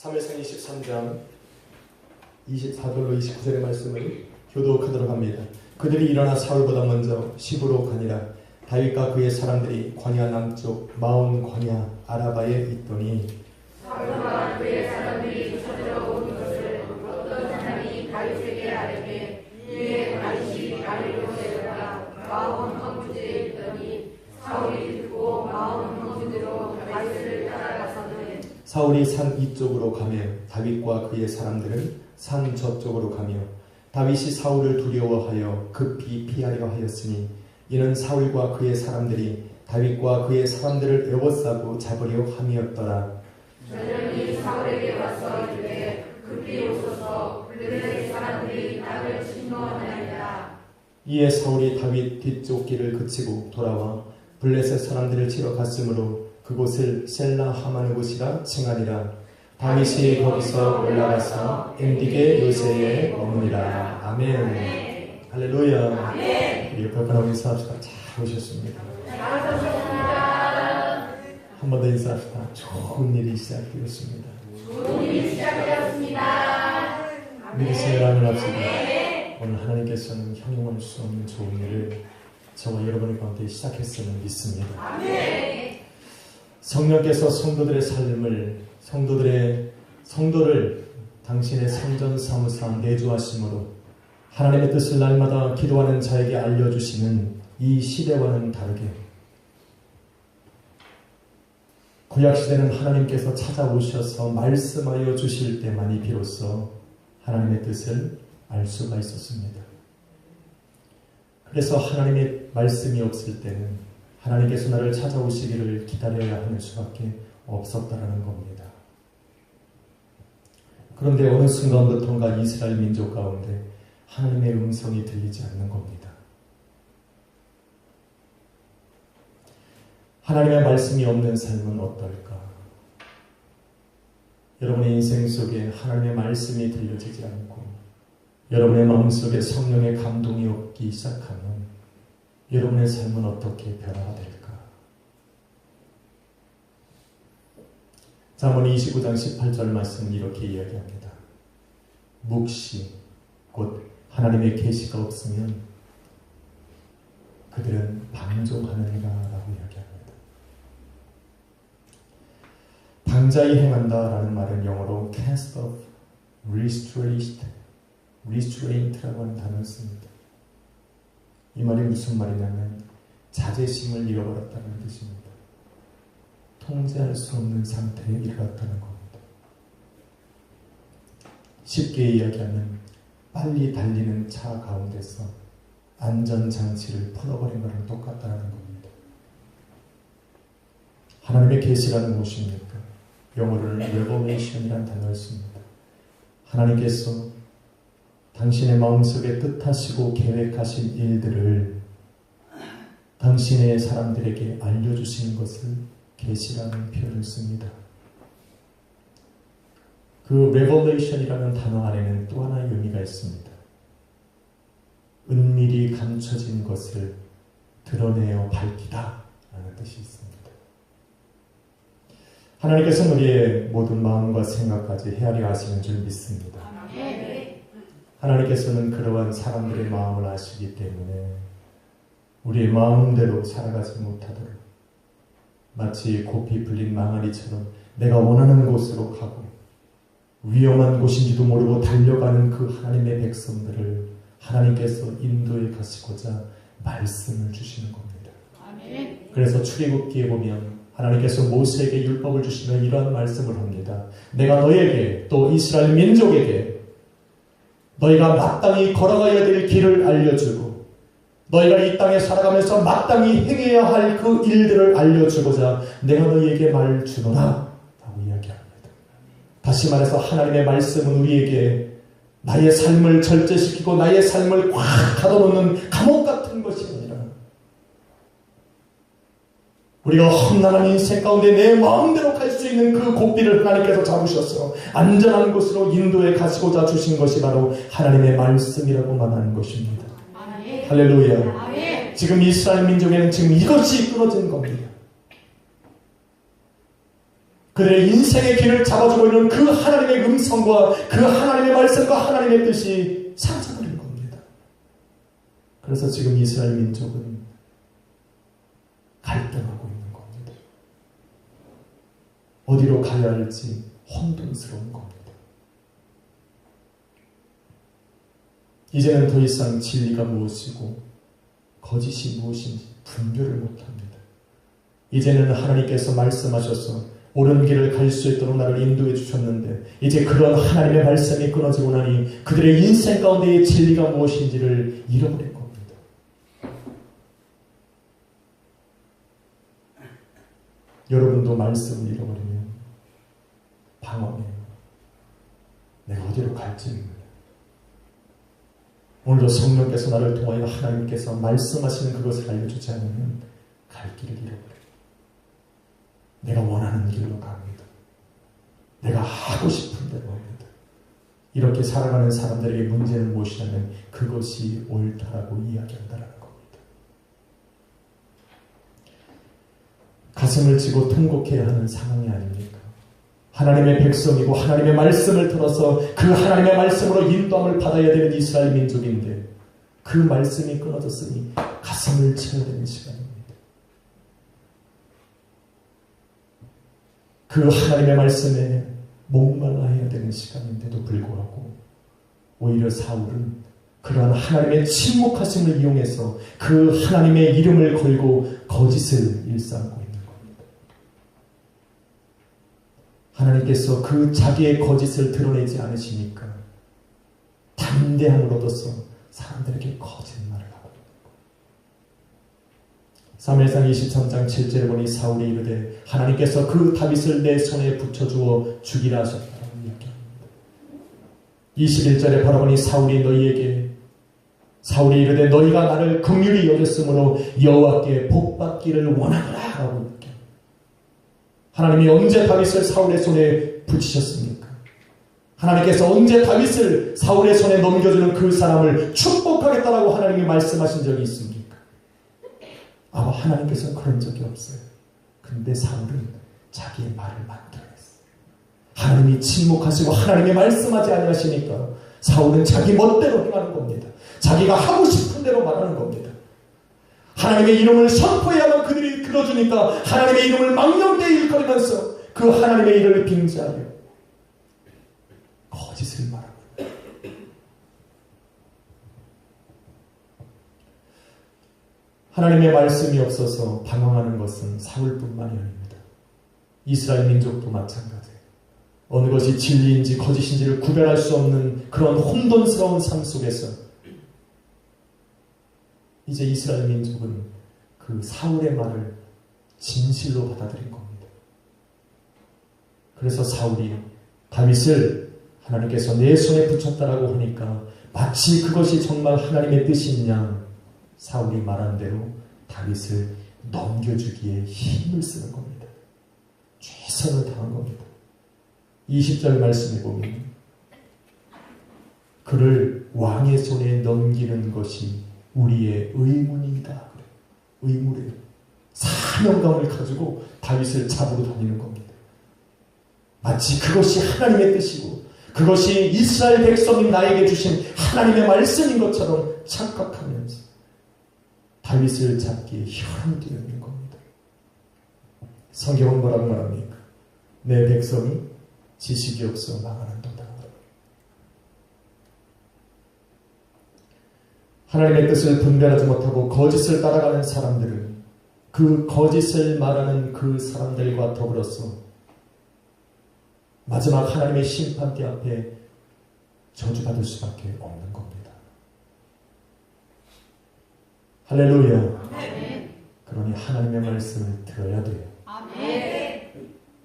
사무엘상 23장 24절로 29절의 말씀을 교독하도록 합니다. 그들이 일어나 사울보다 먼저 시브로 가니라. 다윗과 그의 사람들이 광야 남쪽 마온 광야 아라바에 있더니 사울과 그의 사람들이 찾아온 것을 어떤 사람이 다윗에게 아뢰되 이에 다윗이 다윗을 데려다 마온 황무지에 있더니 사울이 듣고 마온 황무지로 다윗을 따라가서는 사울이 산 이쪽으로 가며 다윗과 그의 사람들은 산 저쪽으로 가며 다윗이 사울을 두려워하여 급히 피하려 하였으니 이는 사울과 그의 사람들이 다윗과 그의 사람들을 에워싸고 잡으려 함이었더라. 전령이 사울에게 와서 이르되 급히 오소서 블레셋 사람들이 나를 침노하나이다. 이에 사울이 다윗 뒤쪽 길을 그치고 돌아와 블레셋 사람들을 치러 갔으므로 그곳을 셀라 하마느 곳이라 칭하니라. 다윗이 거기서 올라가서 엔디게 요새에 머무니라. 아멘. 할렐루야. 우리 옆에 분하고 인사합시다. 잘 오셨습니다. 한 번 더 인사합시다. 좋은 일이 시작되었습니다. 좋은 일이 시작되었습니다. 믿으세요. 라면 합시다. 오늘 하나님께서는 형용할 수 없는 좋은 일을 저와 여러분의 가운데 시작했음을 믿습니다. 성령께서 성도들의 삶을 성도를 당신의 성전 사무사 내주하심으로 하나님의 뜻을 날마다 기도하는 자에게 알려주시는 이 시대와는 다르게 구약시대는 하나님께서 찾아오셔서 말씀하여 주실 때만이 비로소 하나님의 뜻을 알 수가 있었습니다. 그래서 하나님의 말씀이 없을 때는 하나님께서 나를 찾아오시기를 기다려야 하는 수밖에 없었다라는 겁니다. 그런데 어느 순간부터인가 이스라엘 민족 가운데 하나님의 음성이 들리지 않는 겁니다. 하나님의 말씀이 없는 삶은 어떨까? 여러분의 인생 속에 하나님의 말씀이 들려지지 않고 여러분의 마음속에 성령의 감동이 없기 시작하면 여러분의 삶은 어떻게 변화가 될까? 잠언 29장 18절 말씀은 이렇게 이야기합니다. 묵시, 곧 하나님의 계시가 없으면 그들은 방종하느니라 라고 이야기합니다. 방자히 행한다 라는 말은 영어로 cast off, restraint라고 하는 단어를 씁니다. 이 말이 무슨 말이냐면 자제심을 잃어버렸다는 뜻입니다. 통제할 수 없는 상태에 이르렀다는 겁니다. 쉽게 이야기하면 빨리 달리는 차 가운데서 안전장치를 풀어버린 거랑 똑같다는 겁니다. 하나님의 계시라는 무엇입니까? 영어를 revelation이라는 단어를 씁니다. 하나님께서 당신의 마음속에 뜻하시고 계획하신 일들을 당신의 사람들에게 알려주시는 것을 계시라는 표현을 씁니다. 그 revelation이라는 단어 안에는 또 하나의 의미가 있습니다. 은밀히 감춰진 것을 드러내어 밝히다 라는 뜻이 있습니다. 하나님께서는 우리의 모든 마음과 생각까지 헤아려 아시는 줄 믿습니다. 하나님께서는 그러한 사람들의 마음을 아시기 때문에 우리의 마음대로 살아가지 못하도록 마치 고삐 풀린 망아리처럼 내가 원하는 곳으로 가고 위험한 곳인지도 모르고 달려가는 그 하나님의 백성들을 하나님께서 인도해 가시고자 말씀을 주시는 겁니다. 그래서 출애굽기에 보면 하나님께서 모세에게 율법을 주시며 이러한 말씀을 합니다. 내가 너에게 또 이스라엘 민족에게 너희가 마땅히 걸어가야 될 길을 알려주고 너희가 이 땅에 살아가면서 마땅히 행해야 할 그 일들을 알려주고자 내가 너희에게 말 주노라 라고 이야기합니다. 다시 말해서 하나님의 말씀은 우리에게 나의 삶을 절제시키고 나의 삶을 꽉 가둬놓는 감옥 같은 것이 아니라 우리가 험난한 인생 가운데 내 마음대로 갈 수 있는 그 고삐를 하나님께서 잡으셔서 안전한 곳으로 인도해 가시고자 주신 것이 바로 하나님의 말씀이라고 말하는 것입니다. 할렐루야. 지금 이스라엘 민족에는 지금 이것이 끊어진 겁니다. 그들의 인생의 길을 잡아주고 있는 그 하나님의 음성과 그 하나님의 말씀과 하나님의 뜻이 사라져버린 겁니다. 그래서 지금 이스라엘 민족은 갈등하고 있는 겁니다. 어디로 가야 할지 혼돈스러운 겁니다. 이제는 더 이상 진리가 무엇이고 거짓이 무엇인지 분별을 못합니다. 이제는 하나님께서 말씀하셔서 옳은 길을 갈 수 있도록 나를 인도해 주셨는데 이제 그런 하나님의 말씀이 끊어지고 나니 그들의 인생 가운데의 진리가 무엇인지를 잃어버린 겁니다. 여러분도 말씀을 잃어버리면 방황해요. 내가 어디로 갈지 몰라요. 오늘도 성령께서 나를 통하여 하나님께서 말씀하시는 그것을 알려주지 않으면 갈 길을 잃어버려요. 내가 원하는 길로 갑니다. 내가 하고 싶은 대로 합니다. 이렇게 살아가는 사람들에게 문제는 무엇이냐면 그것이 옳다라고 이야기한다는 겁니다. 가슴을 쥐고 통곡해야 하는 상황이 아닙니까? 하나님의 백성이고 하나님의 말씀을 들어서 그 하나님의 말씀으로 인도함을 받아야 되는 이스라엘 민족인데 그 말씀이 끊어졌으니 가슴을 치러야 되는 시간입니다. 그 하나님의 말씀에 목말라해야 되는 시간인데도 불구하고 오히려 사울은 그러한 하나님의 침묵하심을 이용해서 그 하나님의 이름을 걸고 거짓을 일삼고 있는 겁니다. 하나님께서 그 자기의 거짓을 드러내지 않으시니까 담대함을 얻어서 사람들에게 거짓말을 하고 있는 거예요. 사무엘상 23장 7절에 보니 사울이 이르되 하나님께서 그 다윗을 내 손에 붙여주어 죽이라 하셨다고 이야기합니다. 21절에 바라보니 사울이 이르되 너희가 나를 긍휼히 여겼으므로 여호와께 복받기를 원하노라 라고 이야기합니다. 하나님이 언제 다윗을 사울의 손에 붙이셨습니까? 하나님께서 언제 다윗을 사울의 손에 넘겨주는 그 사람을 축복하겠다라고 하나님이 말씀하신 적이 있습니까? 아마 하나님께서는 그런 적이 없어요. 근데 사울은 자기의 말을 만들어냈어요. 하나님이 침묵하시고 하나님이 말씀하지 아니하시니까 사울은 자기 멋대로 행하는 겁니다. 자기가 하고 싶은 대로 말하는 겁니다. 하나님의 이름을 선포해야만 그들이 들어주니까 하나님의 이름을 망령되이 일컬으면서 그 하나님의 이름을 빙자하려 거짓을 말하고 하나님의 말씀이 없어서 방황하는 것은 사울뿐만이 아닙니다. 이스라엘 민족도 마찬가지예요. 어느 것이 진리인지 거짓인지를 구별할 수 없는 그런 혼돈스러운 삶 속에서 이제 이스라엘 민족은 그 사울의 말을 진실로 받아들인 겁니다. 그래서 사울이 다윗을 하나님께서 내 손에 붙였다라고 하니까 마치 그것이 정말 하나님의 뜻이냐 사울이 말한 대로 다윗을 넘겨주기에 힘을 쓰는 겁니다. 최선을 다한 겁니다. 20절 말씀에 보면 그를 왕의 손에 넘기는 것이 우리의 의문이다. 의무래요. 사명감을 가지고 다윗을 잡으러 다니는 겁니다. 마치 그것이 하나님의 뜻이고 그것이 이스라엘 백성이 나에게 주신 하나님의 말씀인 것처럼 착각하면서 다윗을 잡기에 혈안이 되어 있는 겁니다. 성경은 뭐라고 말합니까? 내 백성이 지식이 없어 망하는도다. 하나님의 뜻을 분별하지 못하고 거짓을 따라가는 사람들은 그 거짓을 말하는 그 사람들과 더불어서 마지막 하나님의 심판대 앞에 저주받을 수밖에 없는 겁니다. 할렐루야. 아멘. 그러니 하나님의 말씀을 들어야 돼요. 아멘.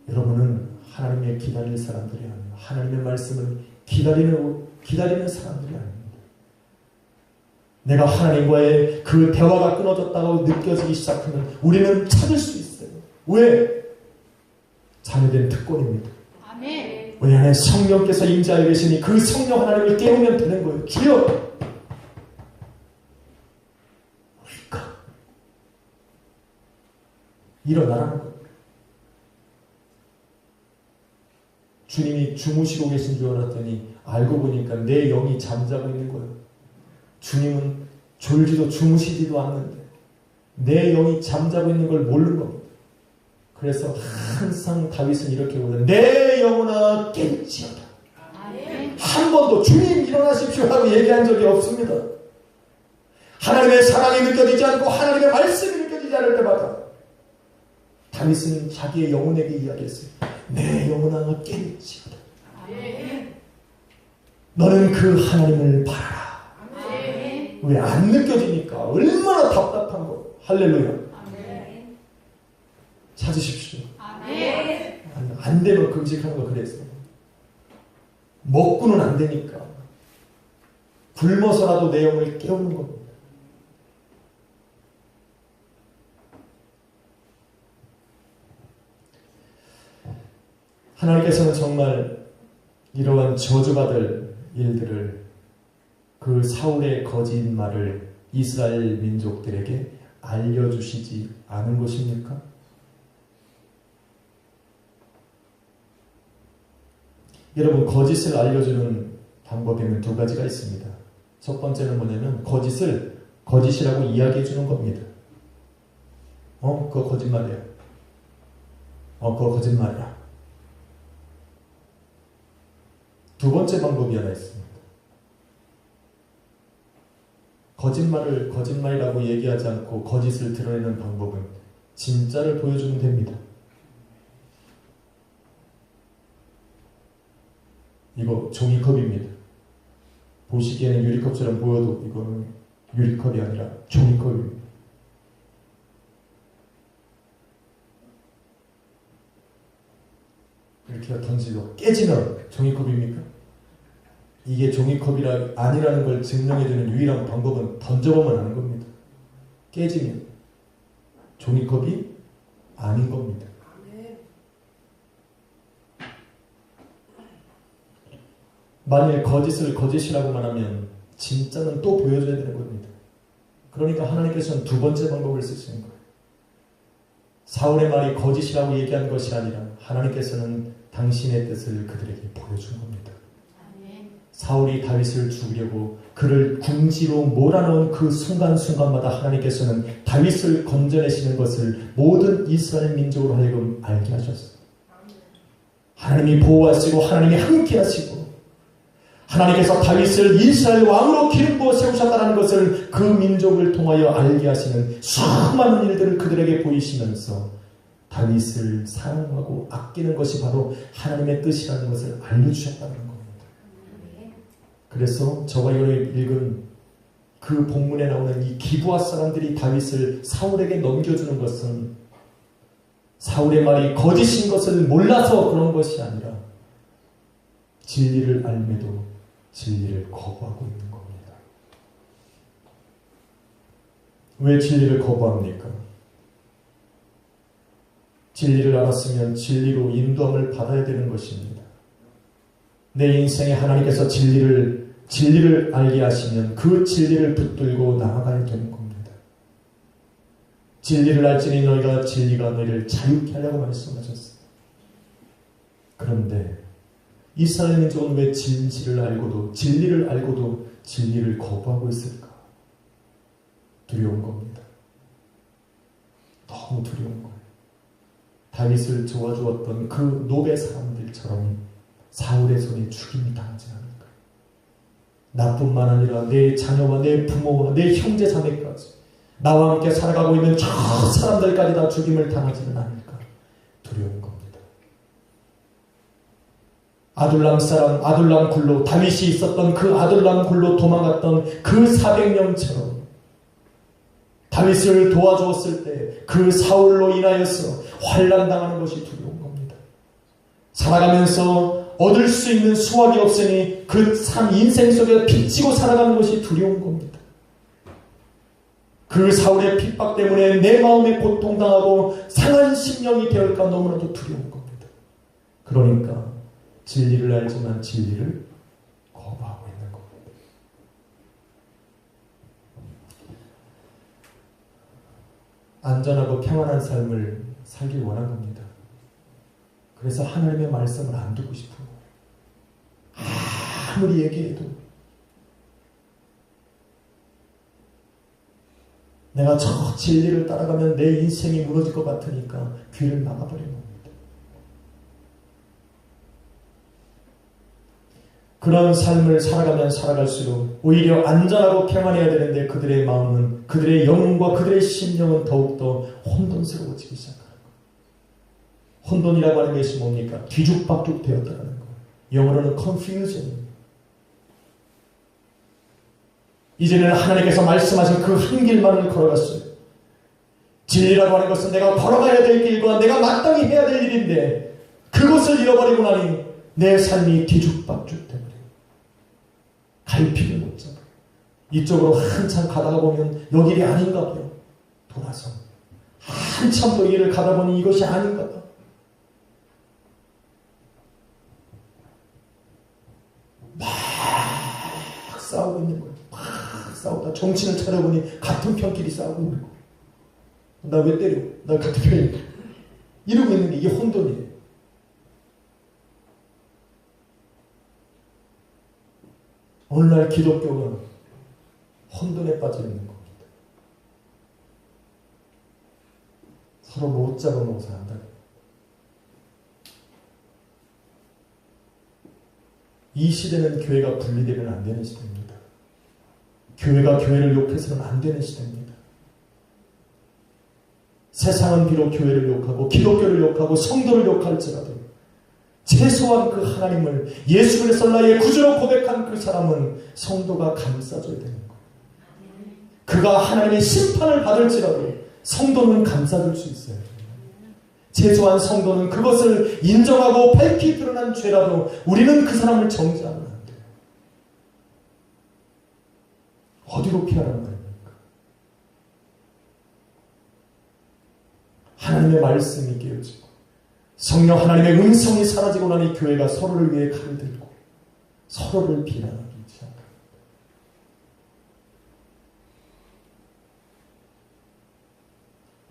여러분은 하나님의 기다릴 사람들이 아니에요. 하나님의 말씀을 기다리는 사람들이 아닙니다. 내가 하나님과의 그 대화가 끊어졌다고 느껴지기 시작하면 우리는 찾을 수 있어요. 왜? 자녀된 특권입니다. 아멘. 우리 안에 성령께서 임재하여 계시니 그 성령 하나님을 깨우면 되는 거예요. 주여! 우리가 일어나라는 거예요. 주님이 주무시고 계신 줄 알았더니 알고 보니까 내 영이 잠자고 있는 거예요. 주님은 졸지도 주무시지도 않는데 내 영이 잠자고 있는 걸 모르는 겁니다. 그래서 항상 다윗은 이렇게 보는 내 영혼아 깰지어다. 한 번도 주님 일어나십시오 하고 얘기한 적이 없습니다. 하나님의 사랑이 느껴지지 않고 하나님의 말씀이 느껴지지 않을 때마다 다윗은 자기의 영혼에게 이야기했어요. 내 영혼아 깰지어다. 너는 그 하나님을 바라라. 왜 안 느껴지니까 얼마나 답답한 거. 할렐루야. 찾으십시오. 안 되면 금식하는 거 그랬어요. 먹고는 안 되니까 굶어서라도 내 영을 깨우는 겁니다. 하나님께서는 정말 이러한 저주받을 일들을 그 사울의 거짓말을 이스라엘 민족들에게 알려주시지 않은 것입니까? 여러분, 거짓을 알려주는 방법에는 두 가지가 있습니다. 첫 번째는 뭐냐면 거짓을 거짓이라고 이야기해 주는 겁니다. 그거 거짓말이야. 그거 거짓말이야. 두 번째 방법이 하나 있습니다. 거짓말을 거짓말이라고 얘기하지 않고 거짓을 드러내는 방법은 진짜를 보여주면 됩니다. 이거 종이컵입니다. 보시기에는 유리컵처럼 보여도 이거는 유리컵이 아니라 종이컵입니다. 이렇게 던지고 깨지면 종이컵입니까? 이게 종이컵이라 아니라는 걸 증명해주는 유일한 방법은 던져보면 아는 겁니다. 깨지면 종이컵이 아닌 겁니다. 만일 거짓을 거짓이라고만 하면 진짜는 또 보여줘야 되는 겁니다. 그러니까 하나님께서는 두 번째 방법을 쓰시는 거예요. 사울의 말이 거짓이라고 얘기한 것이 아니라 하나님께서는 당신의 뜻을 그들에게 보여준 겁니다. 사울이 다윗을 죽이려고 그를 궁지로 몰아넣은 그 순간순간마다 하나님께서는 다윗을 건져내시는 것을 모든 이스라엘 민족으로 하여금 알게 하셨어요. 하나님이 보호하시고 하나님이 함께 하시고 하나님께서 다윗을 이스라엘 왕으로 기름 부어 세우셨다는 것을 그 민족을 통하여 알게 하시는 수많은 일들을 그들에게 보이시면서 다윗을 사랑하고 아끼는 것이 바로 하나님의 뜻이라는 것을 알려주셨다는 겁니다. 그래서 저와 여러분이 읽은 그 본문에 나오는 이 기브아 사람들이 다윗을 사울에게 넘겨주는 것은 사울의 말이 거짓인 것을 몰라서 그런 것이 아니라 진리를 알매도 진리를 거부하고 있는 겁니다. 왜 진리를 거부합니까? 진리를 알았으면 진리로 인도함을 받아야 되는 것입니다. 내 인생에 하나님께서 진리를 알게 하시면 그 진리를 붙들고 나아가야 되는 겁니다. 진리를 알지니 너희가 진리가 너희를 자유케 하려고 말씀하셨어요. 그런데 이스라엘 민족은 왜 진리를 알고도 진리를 거부하고 있을까? 두려운 겁니다. 너무 두려운 거예요. 다윗을 도와주었던 그 노베 사람들처럼 사울의 손에 죽임이 당하지 않을까? 나뿐만 아니라 내 자녀와 내 부모와 내 형제 자매까지 나와 함께 살아가고 있는 저 사람들까지 다 죽임을 당하지는 않을까? 두려운 겁니다. 아둘람 사람 아둘람 굴로 다윗이 있었던 그 아둘람 굴로 도망갔던 그 400명처럼 다윗을 도와주었을 때 그 사울로 인하여서 환난당하는 것이 두려운 겁니다. 살아가면서 얻을 수 있는 수확이 없으니 그 삶 인생 속에 빚지고 살아가는 것이 두려운 겁니다. 그 사울의 핍박 때문에 내 마음에 고통당하고 상한 심령이 되어올까 너무나도 두려운 겁니다. 그러니까 진리를 알지만 진리를 거부하고 있는 겁니다. 안전하고 평안한 삶을 살길 원한 겁니다. 그래서 하나님의 말씀을 안 듣고 싶은 거예요. 아무리 얘기해도 내가 저 진리를 따라가면 내 인생이 무너질 것 같으니까 귀를 막아버린 겁니다. 그런 삶을 살아가면 살아갈수록 오히려 안전하고 평안해야 되는데 그들의 마음은, 그들의 영혼과 그들의 심령은 더욱더 혼돈스러워지기 시작하는 거예요. 혼돈이라고 하는 것이 뭡니까? 뒤죽박죽 되었다는 거예요. 영어로는 confusion. 이제는 하나님께서 말씀하신 그 한 길만을 걸어갔어요. 진리라고 하는 것은 내가 걸어가야 될 길과 내가 마땅히 해야 될 일인데 그것을 잃어버리고 나니 내 삶이 뒤죽박죽 되버려요. 갈피를 못 잡아요. 이쪽으로 한참 가다가 보면 여기 길이 아닌가 봐요. 돌아서 한참 더 길을 가다 보니 이것이 아닌가 봐. 막 싸우고 있는 거예요. 막 싸우다 정신을 차려보니 같은 편끼리 싸우고 있는 거예요. 나 왜 때려? 나 같은 편인데. 이러고 있는 게 이게 혼돈이에요. 오늘날 기독교는 혼돈에 빠져 있는 겁니다. 서로 못 잡아먹어서 한다. 이 시대는 교회가 분리되면 안 되는 시대입니다. 교회가 교회를 욕해서는 안 되는 시대입니다. 세상은 비록 교회를 욕하고 기독교를 욕하고 성도를 욕할지라도 최소한 그 하나님을 예수 그리스도 나의 구주로 고백한 그 사람은 성도가 감싸줘야 되는 거예요. 그가 하나님의 심판을 받을지라도 성도는 감싸줄 수 있어요. 최소한 성도는 그것을 인정하고 밝히 드러난 죄라도 우리는 그 사람을 정죄하면 안 돼요. 어디로 피하라는 겁니까? 하나님의 말씀이 깨어지고 성령 하나님의 음성이 사라지고 나니 교회가 서로를 위해 칼을 들고 서로를 비난하기 시작합니다.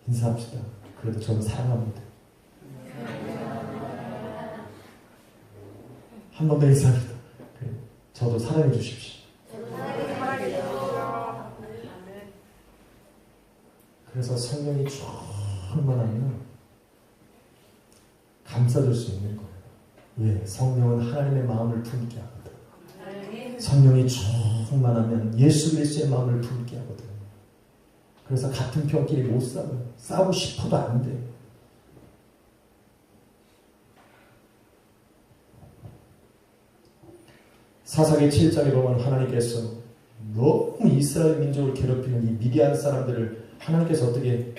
인사합시다. 그래도 저는 사랑합니다. 한 번 더 인사합니다. 저도 사랑해 주십시오. 그래서 성령이 충만하면 감싸줄 수 있는 거예요. 왜? 성령은 하나님의 마음을 품게 하거든. 성령이 충만하면 예수 그리스도의 마음을 품게 하거든. 그래서 같은 편끼리 못 싸워요. 싸우고 싶어도 안 돼요. 사사기 7장에 보면 하나님께서 너무 이스라엘 민족을 괴롭히는 이 미디안 사람들을 하나님께서 어떻게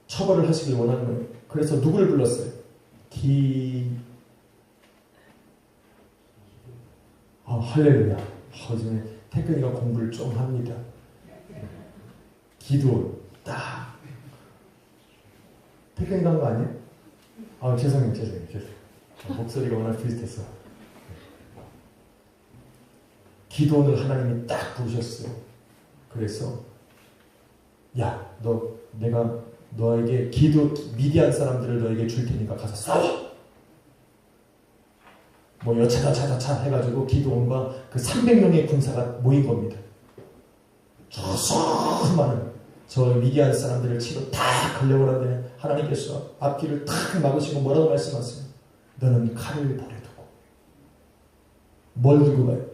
처벌을 하시길 원하는 거예요. 그래서 누구를 불렀어요? 할렐루야. 요즘에 태근이가 공부를 좀 합니다. 기도원. 딱. 태근이가 한 거 아니에요? 죄송해요. 목소리가 워낙 비슷해서. 기도원을 하나님이 딱 부르셨어요. 그래서 야, 내가 너에게 미디안 사람들을 너에게 줄 테니까 가서 싸워. 여차저차 해가지고 기도원과 그 300명의 군사가 모인 겁니다. 수많은 저 미디안 사람들을 치러 다 가려고 하는데 하나님께서 앞길을 탁 막으시고 뭐라고 말씀하세요? 너는 칼을 볼에 두고 뭘 들고 가요?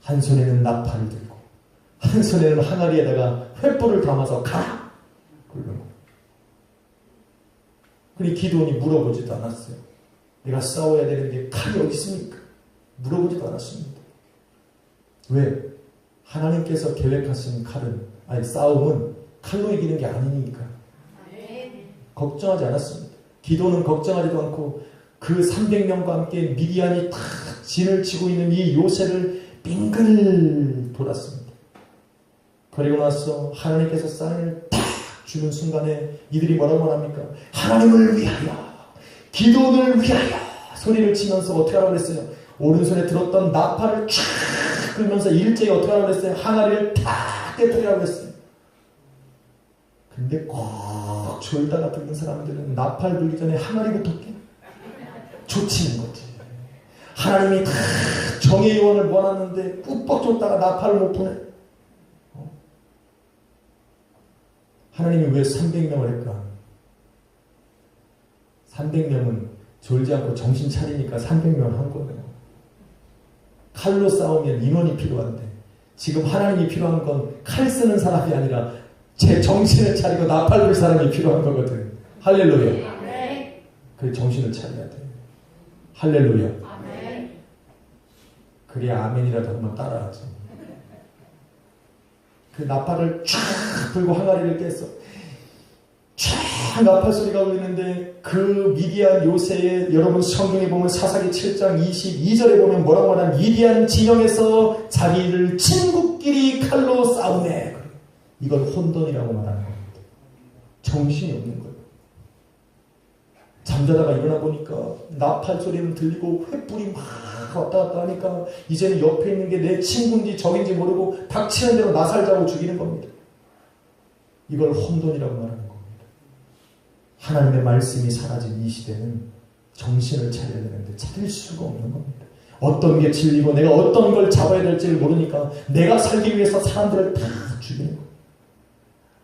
한 손에는 나팔을 들고 한 손에는 항아리에다가 횃불을 담아서 가라! 그러니 기도원이 물어보지도 않았어요. 내가 싸워야 되는데 칼이 어디 있습니까? 물어보지도 않았습니다. 왜? 하나님께서 계획하신 싸움은 칼로 이기는 게 아니니까. 걱정하지 않았습니다. 기도는 걱정하지도 않고 그 300명과 함께 미디안이 탁 진을 치고 있는 이 요새를 빙글 돌았습니다. 그리고 나서 하나님께서 사인을 탁 주는 순간에 이들이 뭐라고 합니까? 하나님을 위하여, 기도원을 위하여 소리를 치면서 어떻게 하라고 그랬어요? 오른손에 들었던 나팔을 쫙 끌면서 일제히 어떻게 하라고 그랬어요? 항아리를 탁 깨뜨리라고 그랬어요. 근데 꼭 졸다가 듣는 사람들은 나팔 불기 전에 항아리부터 조치는 거지. 하나님이 다 정의 요원을 모아놨는데 꾹뻑 줬다가 나팔을 못 보내. 하나님이 왜 300명을 할까? 300명은 졸지 않고 정신 차리니까 300명을 한 거예요. 칼로 싸우면 인원이 필요한데 지금 하나님이 필요한 건 칼 쓰는 사람이 아니라 제 정신을 차리고 나팔 불 사람이 필요한 거거든. 할렐루야. 아멘. 그래 정신을 차려야 돼. 할렐루야. 아멘. 그래 아멘이라도 한번 따라하지. 그 나팔을 쫙 불고 항아리를 깼어. 쫙 나팔 소리가 울리는데 그 미디안 요새에 여러분 성경에 보면 사사기 7장 22절에 보면 뭐라고 하냐면 미디안 진영에서 자기를 친구끼리 칼로 싸우네. 이걸 혼돈이라고 말하는 겁니다. 정신이 없는 거예요. 잠자다가 일어나 보니까 나팔 소리는 들리고 횃불이 막 왔다 갔다 하니까 이제는 옆에 있는 게 내 친구인지 적인지 모르고 닥치는 대로 나살자고 죽이는 겁니다. 이걸 혼돈이라고 말하는 겁니다. 하나님의 말씀이 사라진 이 시대는 정신을 차려야 되는데 차릴 수가 없는 겁니다. 어떤 게 진리고 내가 어떤 걸 잡아야 될지를 모르니까 내가 살기 위해서 사람들을 다 죽이는 거예요.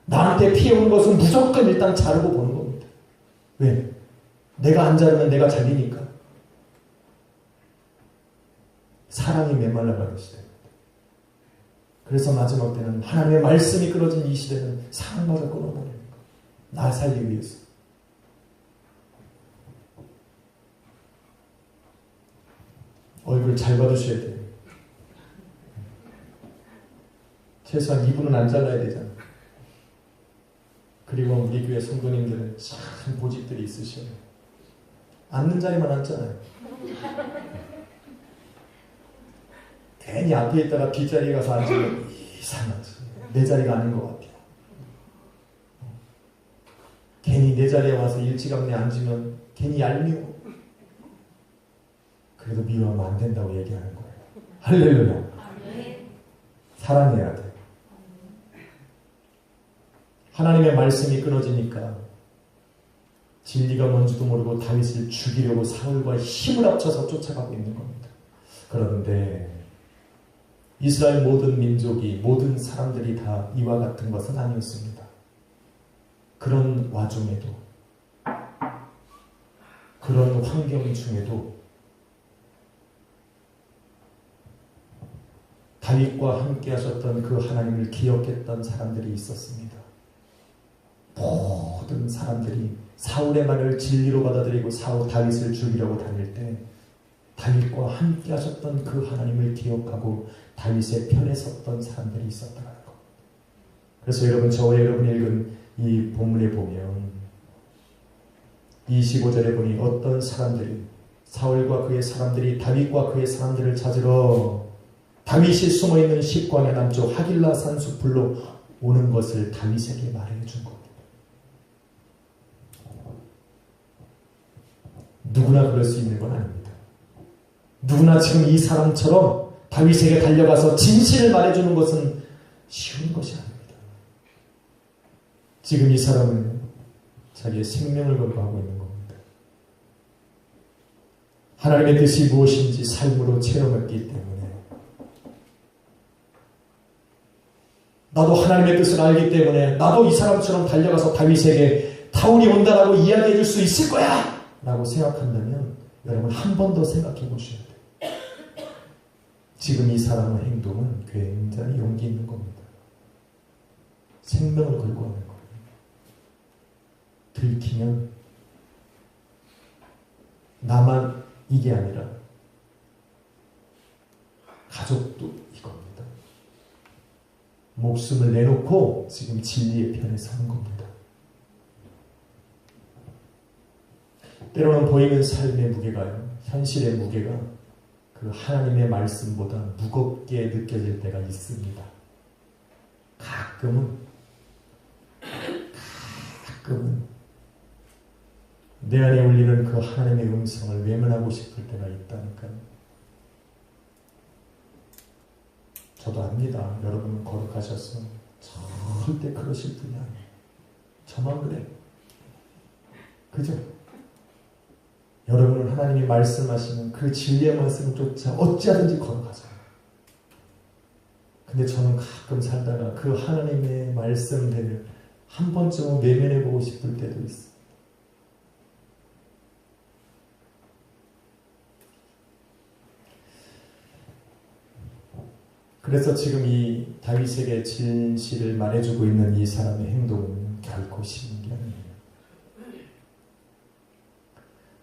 나한테 피해온 것은 무조건 일단 자르고 보는 겁니다. 왜? 내가 안 자르면 내가 잘리니까. 사랑이 메말라가는 시대입니다. 그래서 마지막 때는 하나님의 말씀이 끊어진 이 시대는 사랑마저 끊어버리는 거예요. 나 살기 위해서. 얼굴 잘 봐주셔야 돼요. 최소한 이분은 안 잘라야 되잖아. 그리고 우리 교회 성도님들은 참 고집들이 있으셔요. 앉는 자리만 앉잖아요. 괜히 앞에 있다가 뒷자리에 가서 앉으면 이상하지. 내 자리가 아닌 것 같아요. 괜히 내 자리에 와서 일찌감내 앉으면 괜히 얄미워. 그래도 미워하면 안 된다고 얘기하는 거예요. 할렐루야. 사랑해야 돼. 하나님의 말씀이 끊어지니까 진리가 뭔지도 모르고 다윗을 죽이려고 사울과 힘을 합쳐서 쫓아가고 있는 겁니다. 그런데 이스라엘 모든 민족이 모든 사람들이 다 이와 같은 것은 아니었습니다. 그런 와중에도 그런 환경 중에도 다윗과 함께 하셨던 그 하나님을 기억했던 사람들이 있었습니다. 모든 사람들이 사울의 말을 진리로 받아들이고 다윗을 죽이려고 다닐 때 다윗과 함께 하셨던 그 하나님을 기억하고 다윗의 편에 섰던 사람들이 있었다는 것. 그래서 여러분, 저와 여러분이 읽은 이 본문에 보면 25절에 보니 어떤 사람들이 사울과 그의 사람들이 다윗과 그의 사람들을 찾으러 다윗이 숨어있는 십광야 남쪽 하길라 산 숲으로 오는 것을 다윗에게 말해준 겁니다. 누구나 그럴 수 있는 건 아닙니다. 누구나 지금 이 사람처럼 다윗에게 달려가서 진실을 말해주는 것은 쉬운 것이 아닙니다. 지금 이 사람은 자기의 생명을 걸고 하고 있는 겁니다. 하나님의 뜻이 무엇인지 삶으로 체험했기 때문에 나도 하나님의 뜻을 알기 때문에 나도 이 사람처럼 달려가서 다윗에게 다운이 온다라고 이야기해 줄 수 있을 거야 라고 생각한다면 여러분 한 번 더 생각해 보셔야 돼요. 지금 이 사람의 행동은 굉장히 용기 있는 겁니다. 생명을 걸고 하는 거예요. 들키면 나만 이게 아니라 가족도 이겁니다. 목숨을 내놓고 지금 진리의 편에 서는 겁니다. 때로는 보이는 삶의 무게가요, 현실의 무게가 그 하나님의 말씀보다 무겁게 느껴질 때가 있습니다. 가끔은 내 안에 울리는 그 하나님의 음성을 외면하고 싶을 때가 있다니까요. 저도 압니다. 여러분은 거룩하셔서 절대 그러실 분이 아니에요. 저만 그래. 그죠? 여러분은 하나님이 말씀하시는 그 진리의 말씀을 쫓아 어찌하든지 걸어가잖아요. 근데 저는 가끔 살다가 그 하나님의 말씀대로 한 번쯤은 외면해보고 싶을 때도 있어요. 그래서 지금 이 다윗에게 진실을 말해주고 있는 이 사람의 행동은 결코 쉬운 게 아니에요.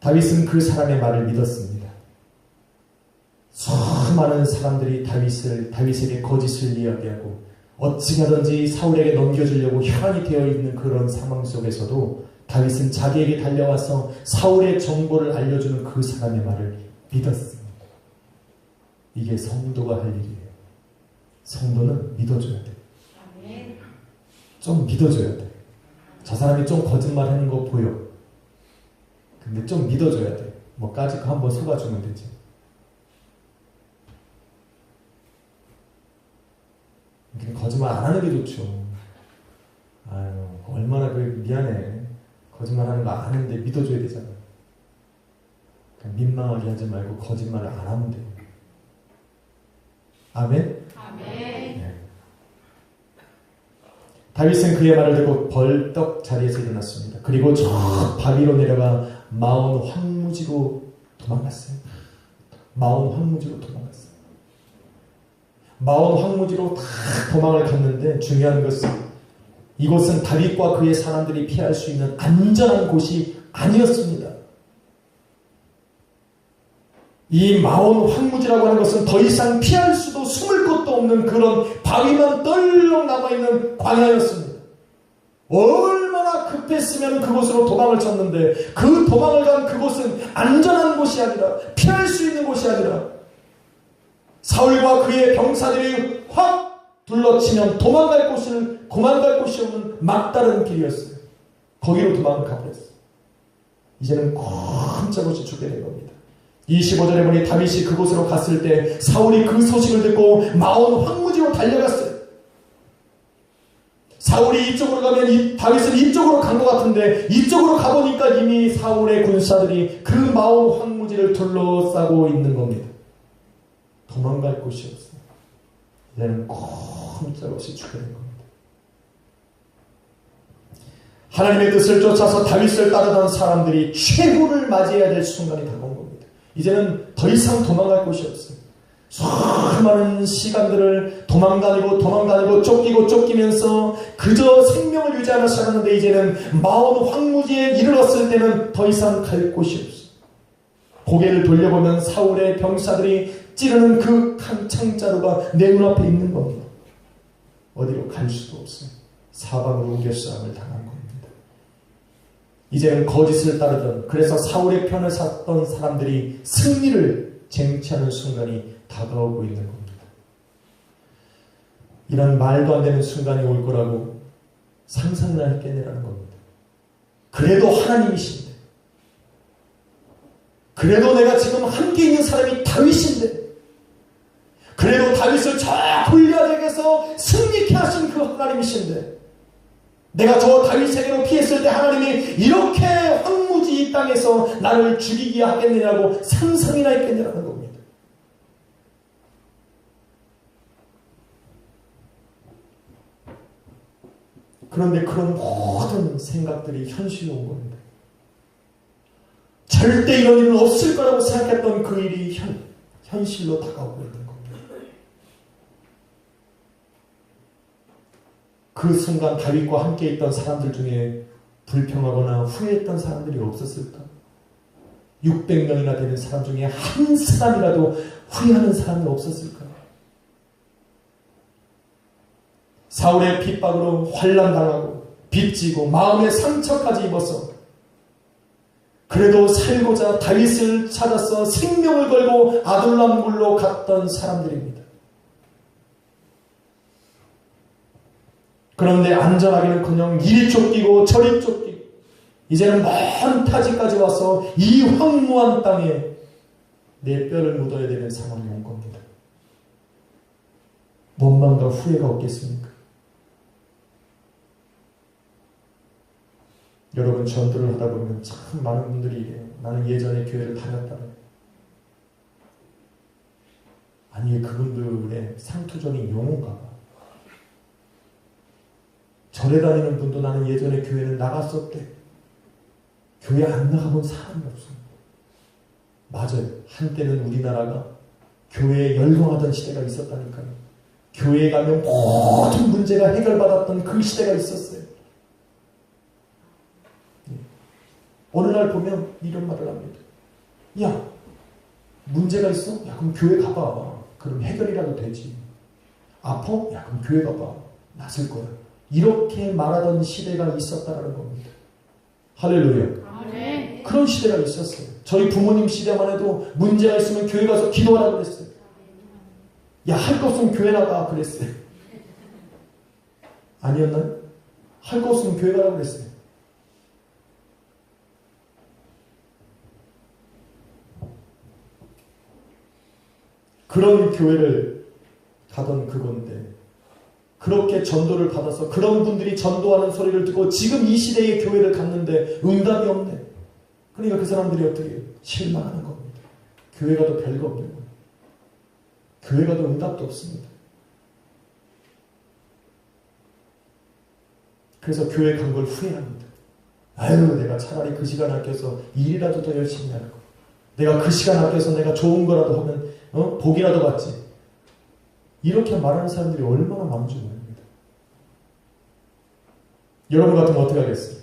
다윗은 그 사람의 말을 믿었습니다. 수많은 사람들이 다윗에게 거짓을 이야기하고 어찌 하든지 사울에게 넘겨주려고 혈안이 되어 있는 그런 상황 속에서도 다윗은 자기에게 달려와서 사울의 정보를 알려주는 그 사람의 말을 믿었습니다. 이게 성도가 할 일이에요. 성도는 믿어줘야 돼. 좀 믿어줘야 돼. 저 사람이 좀 거짓말하는 거 보여. 근데 좀 믿어줘야 돼. 뭐 까짓 거 한번 속아주면 되지. 거짓말 안 하는 게 좋죠. 아유, 얼마나 미안해. 거짓말하는 거 아는데 믿어줘야 되잖아. 민망하게 하지 말고 거짓말을 안 하면 돼. 아멘? 아멘. 네. 다윗은 그의 말을 듣고 벌떡 자리에서 일어났습니다. 그리고 저 바위로 내려가 마온 황무지로 도망갔어요. 마온 황무지로 도망갔어요. 마온 황무지로 다 도망을 갔는데 중요한 것은 이곳은 다윗과 그의 사람들이 피할 수 있는 안전한 곳이 아니었습니다. 이 마온 황무지라고 하는 것은 더 이상 피할 수도 숨을 곳도 없는 그런 바위만 떨렁 남아있는 광야였습니다. 얼마나 급했으면 그곳으로 도망을 쳤는데 그 도망을 간 그곳은 안전한 곳이 아니라 피할 수 있는 곳이 아니라 사울과 그의 병사들이 확 둘러치면 도망갈 곳이 없는 막다른 길이었어요. 거기로 도망을 가버렸어요. 이제는 꼼짝없이 죽게 된 겁니다. 25절에 보니 다윗이 그곳으로 갔을 때 사울이 그 소식을 듣고 마온 황무지로 달려갔어요. 사울이 이쪽으로 가면 다윗은 이쪽으로 간 것 같은데 이쪽으로 가보니까 이미 사울의 군사들이 그 마온 황무지를 둘러싸고 있는 겁니다. 도망갈 곳이 없어요. 이제는 꼼짝없이 죽게 된 겁니다. 하나님의 뜻을 쫓아서 다윗을 따르던 사람들이 최후를 맞이해야 될 순간이 다가온 겁니다. 이제는 더 이상 도망갈 곳이 없어요. 수많은 시간들을 도망다니고 쫓기면서 그저 생명을 유지하며 살았는데 이제는 마온 황무지에 이르렀을 때는 더 이상 갈 곳이 없어요. 고개를 돌려보면 사울의 병사들이 찌르는 그 창자루가 내 눈앞에 있는 겁니다. 어디로 갈 수도 없어요. 사방으로 우겨싸움을 당한 겁니다. 이제는 거짓을 따르던 그래서 사울의 편을 샀던 사람들이 승리를 쟁취하는 순간이 다가오고 있는 겁니다. 이런 말도 안 되는 순간이 올 거라고 상상이나 했겠느라는 겁니다. 그래도 하나님이신데, 그래도 내가 지금 함께 있는 사람이 다윗인데, 그래도 다윗을 저 골리앗에게서 승리케 하신 그 하나님이신데, 내가 저 다윗에게로 피했을 때 하나님이 이렇게 황무지 이 땅에서 나를 죽이게 하겠느냐고 상상이나 했겠느냐는 겁니다. 그런데 그런 모든 생각들이 현실로 온 겁니다. 절대 이런 일은 없을 거라고 생각했던 그 일이 현실로 다가오고 있는 겁니다. 그 순간 다윗과 함께 있던 사람들 중에 불평하거나 후회했던 사람들이 없었을까? 600명이나 되는 사람 중에 한 사람이라도 후회하는 사람이 없었을까? 사울의 핍박으로 환난당하고 빚지고 마음의 상처까지 입어서 그래도 살고자 다윗을 찾아서 생명을 걸고 아둘람 굴로 갔던 사람들입니다. 그런데 안전하기는커녕 이리 쫓기고 저리 쫓기고 이제는 먼 타지까지 와서 이 황무한 땅에 내 뼈를 묻어야 되는 상황이 온 겁니다. 원망과 후회가 없겠습니까? 여러분 전도를 하다 보면 참 많은 분들이 나는 예전에 교회를 다녔다는, 아니 그분들의 상투적인 용어인가 봐. 절에 다니는 분도 나는 예전에 교회를 나갔었대. 교회 안 나가본 사람이 없습니다. 맞아요. 한때는 우리나라가 교회에 열광하던 시대가 있었다니까요. 교회에 가면 모든 문제가 해결받았던 그 시대가 있었어요. 어느 날 보면 이런 말을 합니다. 야, 문제가 있어? 야, 그럼 교회 가봐. 그럼 해결이라도 되지. 아파? 야, 그럼 교회 가봐. 낫을 거야. 이렇게 말하던 시대가 있었다는 겁니다. 할렐루야. 아멘. 그런 시대가 있었어요. 저희 부모님 시대만 해도 문제가 있으면 교회 가서 기도하라고 그랬어요. 야, 할 거 없으면 교회 나가 그랬어요. 아니었나요? 할 거 없으면 교회 가라고 그랬어요. 그런 교회를 가던 그건데, 그렇게 전도를 받아서 그런 분들이 전도하는 소리를 듣고 지금 이 시대의 교회를 갔는데 응답이 없네. 그러니까 그 사람들이 어떻게 해요? 실망하는 겁니다. 교회 가도 별거 없는 거예요. 교회 가도 응답도 없습니다. 그래서 교회 간 걸 후회합니다. 아유, 내가 차라리 그 시간 아껴서 일이라도 더 열심히 하는 거. 내가 그 시간 아껴서 내가 좋은 거라도 하면 복이라도 받지. 이렇게 말하는 사람들이 얼마나 많은지 모릅니다. 여러분 같으면 어떻게 하겠어요?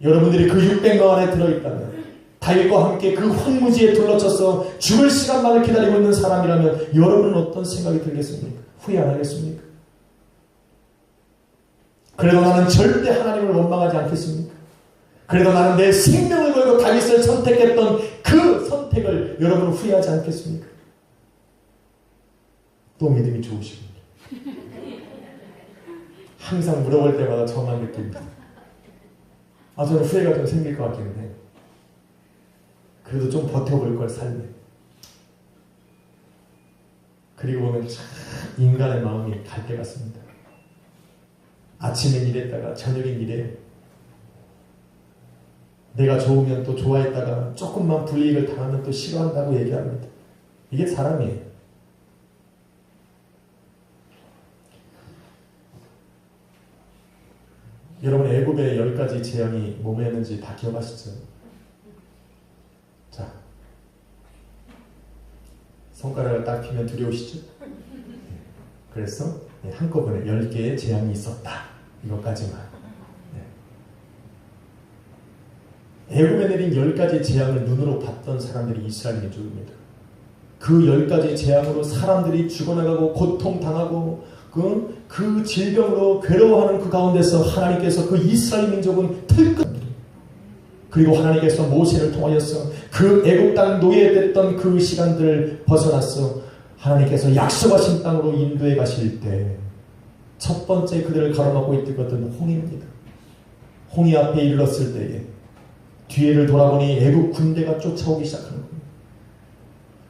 여러분들이 그 600만 안에 들어있다면, 다윗과 함께 그 황무지에 둘러쳐서 죽을 시간만을 기다리고 있는 사람이라면 여러분은 어떤 생각이 들겠습니까? 후회 안 하겠습니까? 그래도 나는 절대 하나님을 원망하지 않겠습니까? 그래도 나는 내 생명을 걸고 다윗을 선택했던 그 선택을 여러분은 후회하지 않겠습니까? 또 믿음이 좋으십니다. 항상 물어볼 때마다 저만 느낍니다. 저는 후회가 좀 생길 것 같기는 해요. 그래도 좀 버텨볼 걸 삶에. 그리고 보면 참 인간의 마음이 갈 때 같습니다. 아침엔 이랬다가 저녁엔 이래요. 내가 좋으면 또 좋아했다가 조금만 불이익을 당하면 또 싫어한다고 얘기합니다. 이게 사람이에요. 여러분 애굽의 10가지 재앙이 뭐였는지 다 기억하시죠? 자, 손가락을 딱 피면 두려우시죠? 그래서 한꺼번에 10개의 재앙이 있었다. 이것까지만. 애굽에 내린 10가지 재앙을 눈으로 봤던 사람들이 이스라엘 민족입니다. 그 10가지 재앙으로 사람들이 죽어나가고 고통당하고 그 질병으로 괴로워하는 그 가운데서 하나님께서 그 이스라엘 민족은 틀끝, 그리고 하나님께서 모세를 통하여서 그 애국 땅 노예됐던 그 시간들을 벗어났어 하나님께서 약속하신 땅으로 인도해 가실 때 첫 번째 그들을 가로막고 있던 것은 홍해입니다. 홍해 앞에 이르렀을 때에 뒤에를 돌아보니 애국 군대가 쫓아오기 시작하는 겁니다.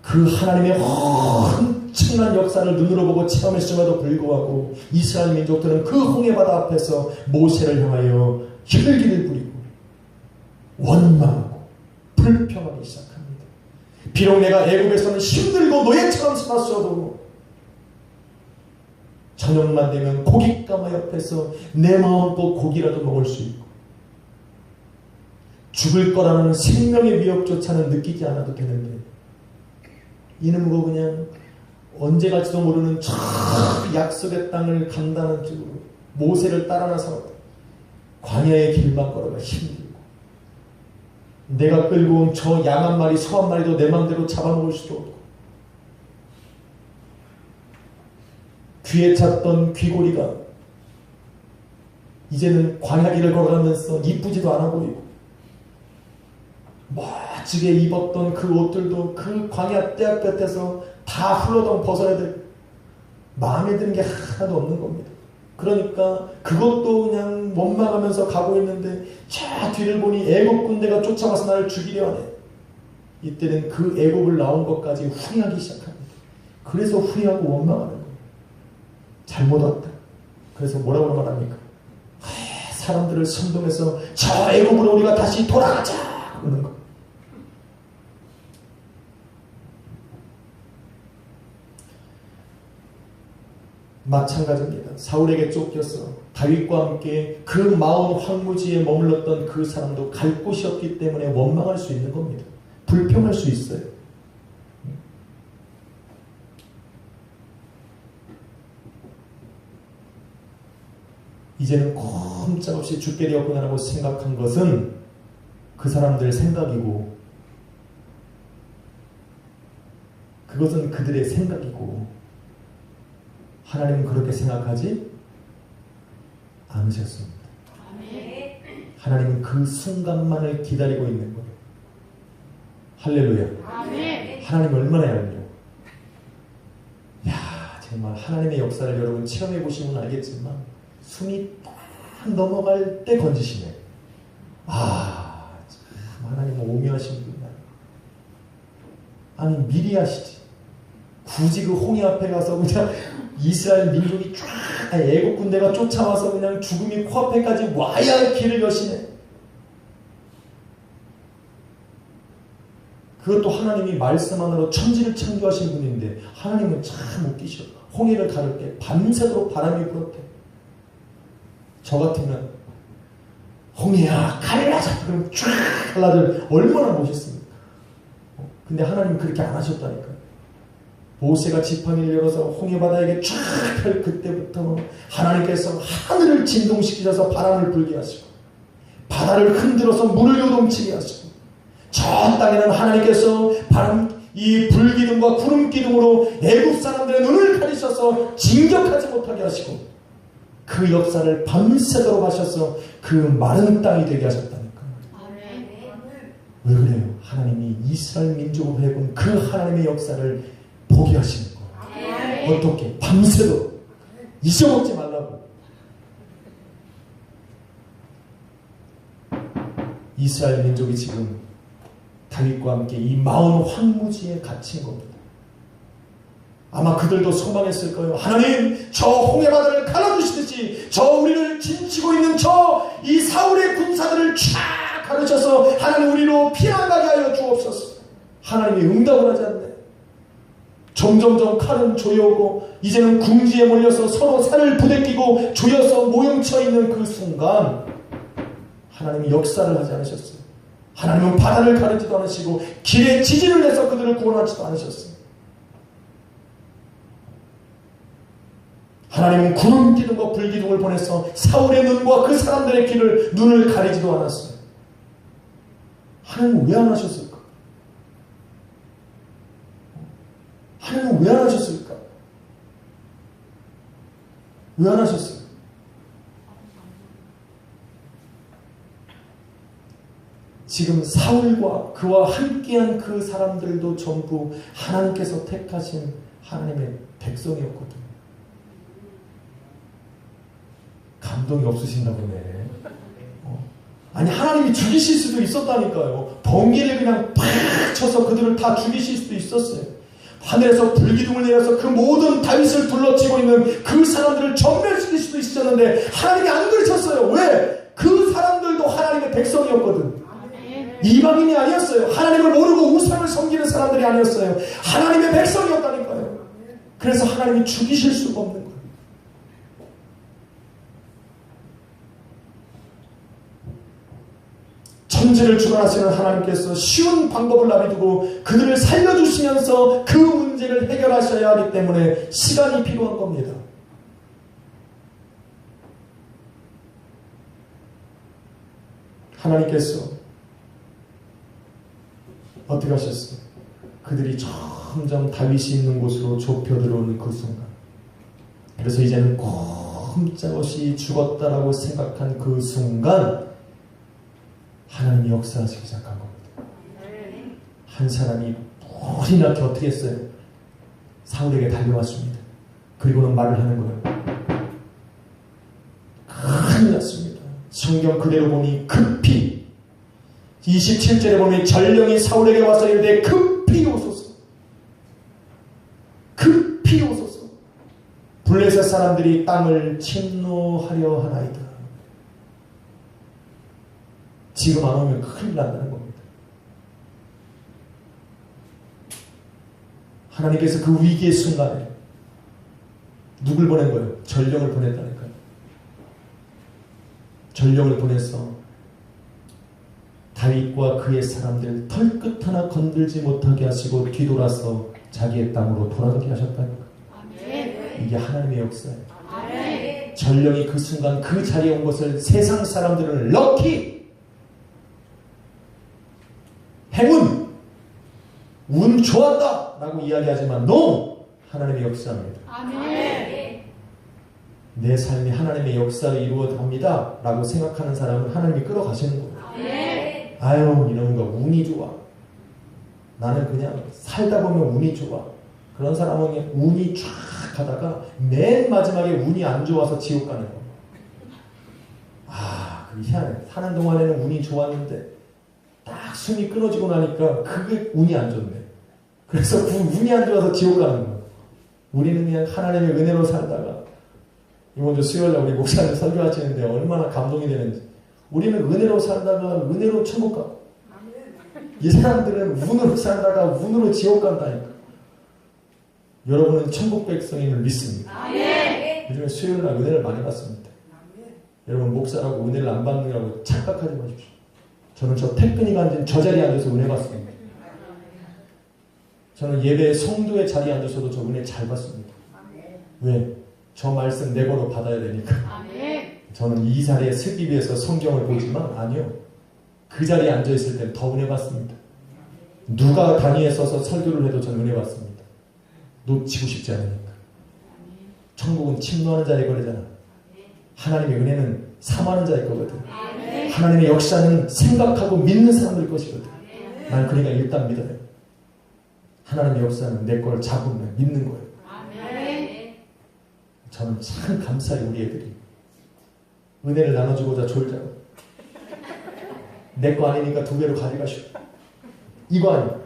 그 하나님의 엄청난 역사를 눈으로 보고 체험했음에도 불구하고 이스라엘 민족들은 그 홍해바다 앞에서 모세를 향하여 혈기를 부리고 원망하고 불평하기 시작합니다. 비록 내가 애국에서는 힘들고 노예처럼 살았어도 저녁만 되면 고깃가마 옆에서 내 마음껏 고기라도 먹을 수 있고 죽을 거라는 생명의 위협조차는 느끼지 않아도 되는데 이놈과 그냥 언제 갈지도 모르는 저 약속의 땅을 간다는 쪽으로 모세를 따라 나서 광야의 길만 걸어가 힘들고 내가 끌고 온 저 양 한 마리 소 한 마리도 내 맘대로 잡아먹을 수도 없고 귀에 찼던 귀고리가 이제는 광야길을 걸어가면서 이쁘지도 않아 보이고 멋지게 입었던 그 옷들도 그 광야 떼약볕에서 다 훌러덩 벗어야 되고 마음에 드는 게 하나도 없는 겁니다. 그러니까 그것도 그냥 원망하면서 가고 있는데 저 뒤를 보니 애국 군대가 쫓아와서 나를 죽이려 하네. 이때는 그 애국을 나온 것까지 후회하기 시작합니다. 그래서 후회하고 원망하는 거예요. 잘못 왔다. 그래서 뭐라고 말합니까? 사람들을 선동해서 저 애굽으로 우리가 다시 돌아가자 그러는 거. 마찬가지입니다. 사울에게 쫓겨서 다윗과 함께 그 마온 황무지에 머물렀던 그 사람도 갈 곳이 없기 때문에 원망할 수 있는 겁니다. 불평할 수 있어요. 이제는 꼼짝없이 죽게 되었구나라고 생각한 것은 그 사람들 생각이고, 그것은 그들의 생각이고, 하나님은 그렇게 생각하지 않으셨습니다. 하나님은 그 순간만을 기다리고 있는 거예요. 할렐루야. 하나님 얼마나 얄미워. 야, 정말 하나님의 역사를 여러분 체험해 보시면 알겠지만 숨이 딱 넘어갈 때 건지시네. 아, 참 하나님은 오묘하신 분이야. 아니 미리 하시지. 굳이 그 홍해 앞에 가서 그냥 이스라엘 민족이 쫙 애국 군대가 쫓아와서 그냥 죽음이 코앞에까지 와야 길을 여시네. 그것도 하나님이 말씀 하나로 천지를 창조하신 분인데 하나님은 참 웃기셔. 홍해를 가를 때 밤새도록 바람이 불었대. 저 같으면 홍해야 갈라져 그럼 쫙 갈라져 얼마나 멋있습니까? 근데 하나님은 그렇게 안 하셨다니까요. 모세가 지팡이를 열어서 홍해 바다에게 쫙 펼 그때부터 하나님께서 하늘을 진동시키셔서 바람을 불게 하시고 바다를 흔들어서 물을 요동치게 하시고 저 땅에는 하나님께서 이 불기둥과 구름기둥으로 애국 사람들의 눈을 가리셔서 진격하지 못하게 하시고 그 역사를 밤새도록 하셔서 그 마른 땅이 되게 하셨다니까요. 왜 그래요? 하나님이 이스라엘 민족을 해본 그 하나님의 역사를 보게 하시는 거예요. 어떻게? 밤새도록 잊어먹지 말라고. 이스라엘 민족이 지금 다윗과 함께 이 마온 황무지에 갇힌 겁니다. 아마 그들도 소망했을 거예요. 하나님, 저 홍해바다를 갈아주시듯이 저 우리를 진치고 있는 저 이 사울의 군사들을 쫙 가르쳐서 하나님 우리로 피난가게 하여 주옵소서. 하나님이 응답을 하지 않네. 점점점 칼은 조여오고 이제는 궁지에 몰려서 서로 살을 부대끼고 조여서 모형쳐 있는 그 순간 하나님이 역사를 하지 않으셨어요. 하나님은 바다를 가르지도 않으시고 길에 지진을 내서 그들을 구원하지도 않으셨어요. 하나님은 구름기둥과 불기둥을 보내서 사울의 눈과 그 사람들의 눈을 가리지도 않았어요. 하나님은 왜 안 하셨을까? 하나님은 왜 안 하셨을까? 왜 안 하셨어요? 지금 사울과 그와 함께한 그 사람들도 전부 하나님께서 택하신 하나님의 백성이었거든요. 감동이 없으신가 보네. 아니 하나님이 죽이실 수도 있었다니까요. 번개를 그냥 팍 쳐서 그들을 다 죽이실 수도 있었어요. 하늘에서 불기둥을 내려서 그 모든 다윗을 둘러치고 있는 그 사람들을 전멸시킬 수도 있었는데 하나님이 안 그러셨어요. 왜? 그 사람들도 하나님의 백성이었거든. 이방인이 아니었어요. 하나님을 모르고 우상을 섬기는 사람들이 아니었어요. 하나님의 백성이었다니까요. 그래서 하나님이 죽이실 수가 없는 거예요. 천지를 주관하시는 하나님께서 쉬운 방법을 나비두고 그들을 살려주시면서 그 문제를 해결하셔야 하기 때문에 시간이 필요한 겁니다. 하나님께서 어떻게 하셨어요? 그들이 점점 다윗이 있는 곳으로 좁혀 들어오는 그 순간, 그래서 이제는 꼼짝없이 죽었다라고 생각한 그 순간 하나님이 역사하시기 시작한 겁니다. 한 사람이 뿔이 나게 어떻게 했어요? 사울에게 달려왔습니다. 그리고는 말을 하는 거예요. 큰일 났습니다. 성경 그대로 보니 급히 27절에 보면 전령이 사울에게 와서 이르되 급히 오소서. 급히 오소서. 블레셋 사람들이 땅을 침노하려 하나이다. 지금 안 오면 큰일 난다는 겁니다. 하나님께서 그 위기의 순간에 누굴 보낸 거예요? 전령을 보냈다니까요. 전령을 보내서 다윗과 그의 사람들 털끝 하나 건들지 못하게 하시고 뒤돌아서 자기의 땅으로 돌아가게 하셨다니까요. 이게 하나님의 역사예요. 전령이 그 순간 그 자리에 온 것을 세상 사람들은 럭키, 행운, 운 좋았다 라고 이야기하지만 NO! 하나님의 역사입니다. 내 삶이 하나님의 역사를 이루어갑니다 라고 생각하는 사람은 하나님이 끌어가시는 거예요. 아유 이런 거 운이 좋아. 나는 그냥 살다 보면 운이 좋아. 그런 사람은 운이 쫙 가다가 맨 마지막에 운이 안 좋아서 지옥 가는 거예요. 아, 그게 희한해. 사는 동안에는 운이 좋았는데 딱 숨이 끊어지고 나니까 그게 운이 안 좋네. 그래서 그 운이 안 좋아서 지옥 가는 거예요. 우리는 그냥 하나님의 은혜로 살다가 이번 주 수요일날 우리 목사님 설교하시는데 얼마나 감동이 되는지. 우리는 은혜로 살다가 은혜로 천국 가. 이 사람들은 운으로 살다가 운으로 지옥 간다니까. 여러분은 천국 백성임을 믿습니다. 요즘에 수요일날 은혜를 많이 받습니다. 여러분 목사라고 은혜를 안 받느라고 착각하지 마십시오. 저는 저 태근이가 앉은 저 자리에 앉아서 은혜 받습니다. 저는 예배 성도의 자리에 앉아서도 저 은혜 잘 받습니다. 왜? 저 말씀 내 거로 받아야 되니까. 저는 이 자리에 서기 위해서 성경을 보지만 아니요. 그 자리에 앉아있을 땐 더 은혜 받습니다. 누가 단위에 서서 설교를 해도 저는 은혜 받습니다. 놓치고 싶지 않으니까. 천국은 침노하는 자의 거래잖아. 하나님의 은혜는 사모하는 자의 거거든. 하나님의 역사는 생각하고 믿는 사람들 것이거든. 난 그러니까 일단 믿어요. 하나님의 역사는 내 걸 잡으면 믿는 거예요. 저는 참 감사해요. 우리 애들이 은혜를 나눠주고자 졸자고. 내 거 아니니까 두 배로 가져가시오. 이거 아니야.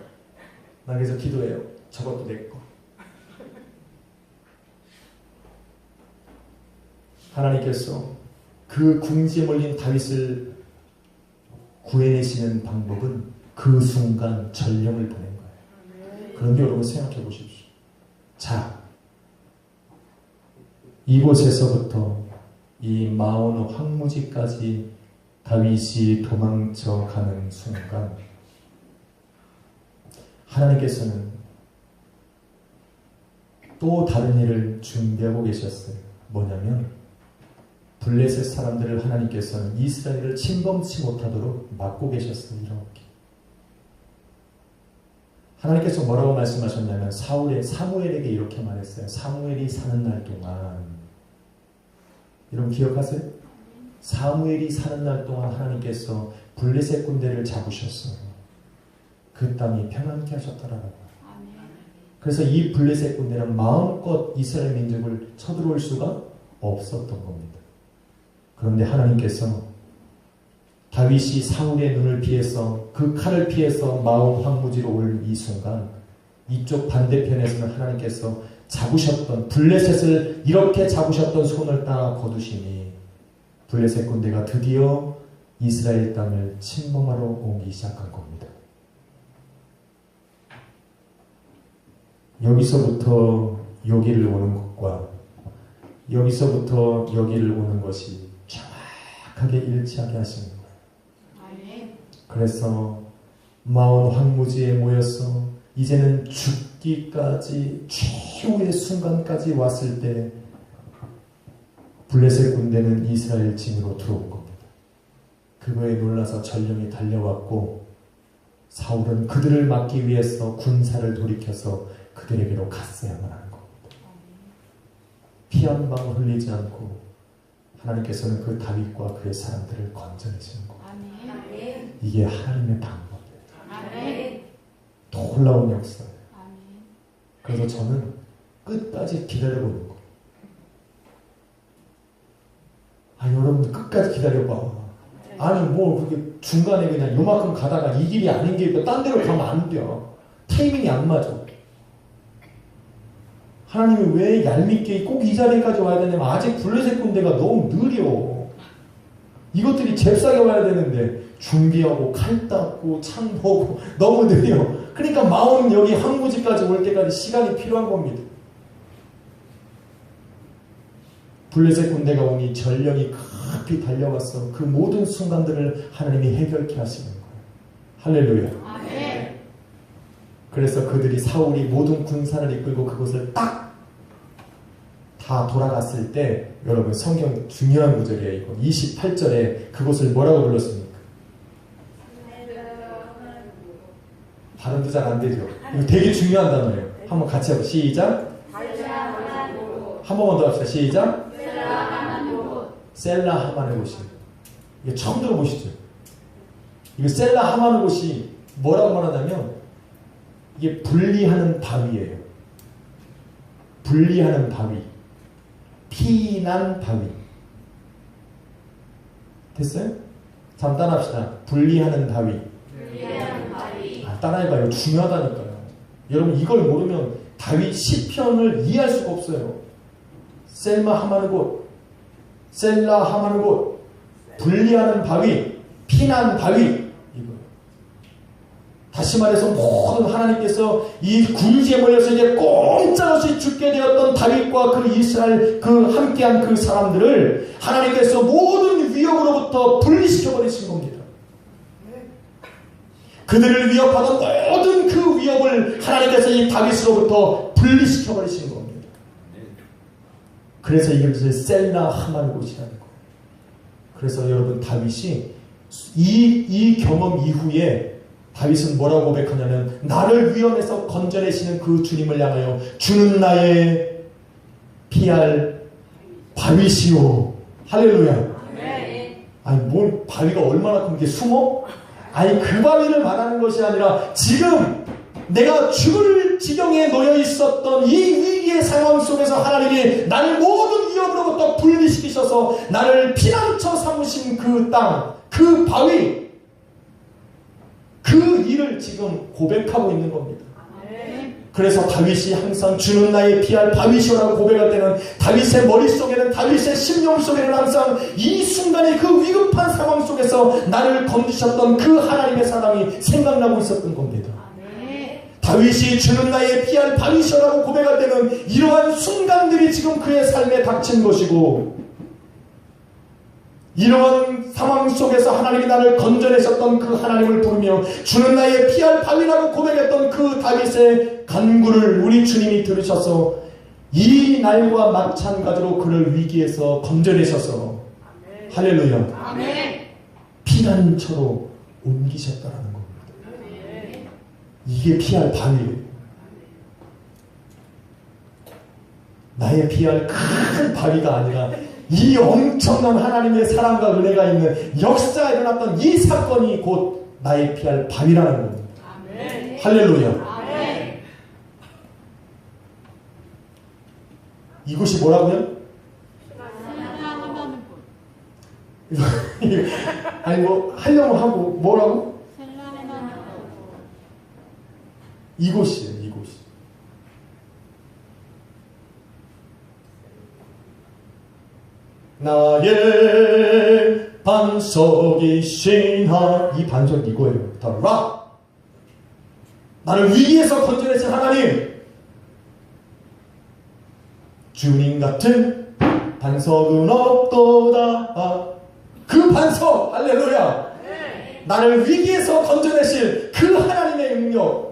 난 그래서 기도해요. 저것도 내 거. 하나님께서 그 궁지에 몰린 다윗을 구해내시는 방법은 그 순간 전령을 보낸 거예요. 그런데 여러분 생각해 보십시오. 자, 이곳에서부터 이 마온 황무지까지 다윗이 도망쳐 가는 순간 하나님께서는 또 다른 일을 준비하고 계셨어요. 뭐냐면 블레셋 사람들을 하나님께서는 이스라엘을 침범치 못하도록 막고 계셨어요. 이렇게 하나님께서 뭐라고 말씀하셨냐면 사무엘에게 이렇게 말했어요. 사무엘이 사는 날 동안, 여러분 기억하세요? 사무엘이 사는 날 동안 하나님께서 블레셋 군대를 잡으셨어요. 그 땅이 평안케 하셨더라고요. 그래서 이 블레셋 군대는 마음껏 이스라엘 민족을 쳐들어올 수가 없었던 겁니다. 그런데 하나님께서 다윗이 사울의 눈을 피해서 그 칼을 피해서 마온 황무지로 올 이 순간 이쪽 반대편에서는 하나님께서 잡으셨던 블레셋을 이렇게 잡으셨던 손을 따라 거두시니 블레셋 군대가 드디어 이스라엘 땅을 침범하러 오기 시작한 겁니다. 여기서부터 여기를 오는 것과 여기서부터 여기를 오는 것이 정확하게 일치하게 하시는 거예요. 그래서 마온 황무지에 모여서 이제는 죽기까지 최후의 순간까지 왔을 때 블레셋 군대는 이스라엘 진으로 들어온 겁니다. 그거에 놀라서 전령이 달려왔고 사울은 그들을 막기 위해서 군사를 돌이켜서 그들에게로 갔어야만 하는 겁니다. 피 한 방울 흘리지 않고 하나님께서는 그 다윗과 그의 사람들을 건져내시는 겁니다. 이게 하나님의 방법이에요. 놀라운 역사예요. 그래서 저는 끝까지 기다려보는 거예요. 여러분들 끝까지 기다려봐. 아니 뭐 그게 중간에 그냥 요만큼 가다가 이 길이 아닌 길이니까 딴 데로 가면 안 돼. 타이밍이 안 맞아. 하나님이 왜 얄밉게 꼭 이 자리까지 와야 되냐면 아직 블레셋 군대가 너무 느려. 이것들이 잽싸게 와야 되는데 준비하고 칼 닦고 창 보고 너무 느려. 그러니까 마온 여기 항구지까지 올 때까지 시간이 필요한 겁니다. 블레셋 군대가 오니 전령이 급히 달려와서 그 모든 순간들을 하나님이 해결케 하시는 거예요. 할렐루야. 아멘. 그래서 그들이 사울이 모든 군사를 이끌고 그곳을 딱 다 돌아갔을 때 여러분 성경 중요한 구절이에요. 이거 28절에 그곳을 뭐라고 불렀습니까? 발음도 잘 안 되죠. 이거 되게 중요한 단어예요. 한번 같이 해보 시작. 한 번만 더 합시다. 시작. 셀라 하만의 곳이. 이거 처음 들어보시죠? 이거 셀라 하만의 곳이 뭐라고 말하냐면 이게 분리하는 바위예요. 분리하는 바위. 피난 바위. 됐어요? 잠깐 따라합시다. 분리하는 바위. 따라해봐요. 중요하다니까요. 여러분 이걸 모르면 다윗 시편을 이해할 수가 없어요. 셀마 하마는 곳, 셀라 하마는 곳, 분리하는 바위, 피난 바위. 이거. 다시 말해서 모든 하나님께서 이 궁지에 몰려서 이제 꼼짝없이 죽게 되었던 다윗과 그 이스라엘 그 함께한 그 사람들을 하나님께서 모든 위협으로부터 분리시켜 버리신 겁니다. 그들을 위협하던 모든 그 위협을 하나님께서 이 다윗으로부터 분리시켜 버리신 겁니다. 그래서 이것을 셀라 하만 곳이라는 거예요. 그래서 여러분 다윗이 이 경험 이후에 다윗은 뭐라고 고백하냐면 나를 위험에서 건져내시는 그 주님을 향하여 주는 나의 피할 바위시오. 할렐루야. 아니 뭘 바위가 얼마나 큰 게 숨어? 아니 그 바위를 말하는 것이 아니라 지금 내가 죽을 지경에 놓여 있었던 이 위기의 상황 속에서 하나님이 나를 모든 위협으로부터 분리시키셔서 나를 피난처 삼으신 그 땅, 그 바위, 그 일을 지금 고백하고 있는 겁니다. 그래서 다윗이 항상 주는 나의 피할 바위시오라고 고백할 때는 다윗의 머릿속에는 다윗의 심령 속에는 항상 이 순간의 그 위급한 상황 속에서 나를 건지셨던 그 하나님의 사랑이 생각나고 있었던 겁니다. 다윗이 주는 나의 피할 바위시오라고 고백할 때는 이러한 순간들이 지금 그의 삶에 닥친 것이고 이러한 상황 속에서 하나님이 나를 건져내셨던 그 하나님을 부르며 주는 나의 피할 바위라고 고백했던 그 다윗의 간구를 우리 주님이 들으셔서 이 날과 마찬가지로 그를 위기에서 건져내셔서 아멘. 할렐루야 아멘. 피난처로 옮기셨다라는 겁니다. 아멘. 이게 피할 바위예요. 나의 피할 큰 바위가 아니라 이 엄청난 하나님의 사랑과 은혜가 있는 역사에 일어났던 이 사건이 곧 나의 피할 바위라는 겁니다. 아멘. 할렐루야. 아멘. 이곳이 뭐라고요? 아니 뭐 하려고 하고 뭐라고? 이곳이에요. 이곳이. 나의 반석이신 이 반석 이거예요. The rock. 나를 위기에서 건져내신 하나님. 주님 같은 반석은 없도다. 그 반석. 할렐루야. 나를 위기에서 건져내실 그 하나님의 능력.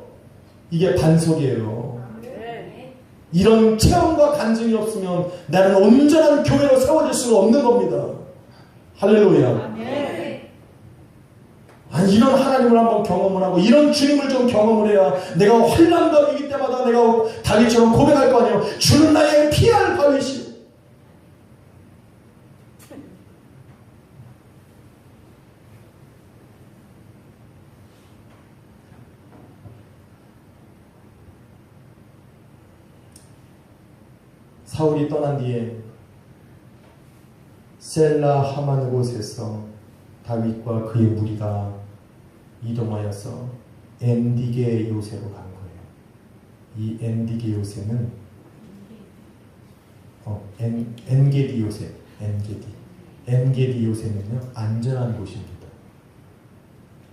이게 반석이에요. 이런 체험과 간증이 없으면 나는 온전한 교회로 세워질 수가 없는 겁니다. 할렐루야. 아니 이런 하나님을 한번 경험을 하고 이런 주님을 좀 경험을 해야 내가 환난과 위기 때마다 내가 다윗처럼 고백할 거 아니에요. 주는 나의 피할 바위시오. 사울이 떠난 뒤에 셀라 하만 곳에서 다윗과 그의 무리가 이동하여서 엔디게 요새로 간 거예요. 이 엔디게 요새는 엔게디 요새, 엔게디 요새는요 안전한 곳입니다.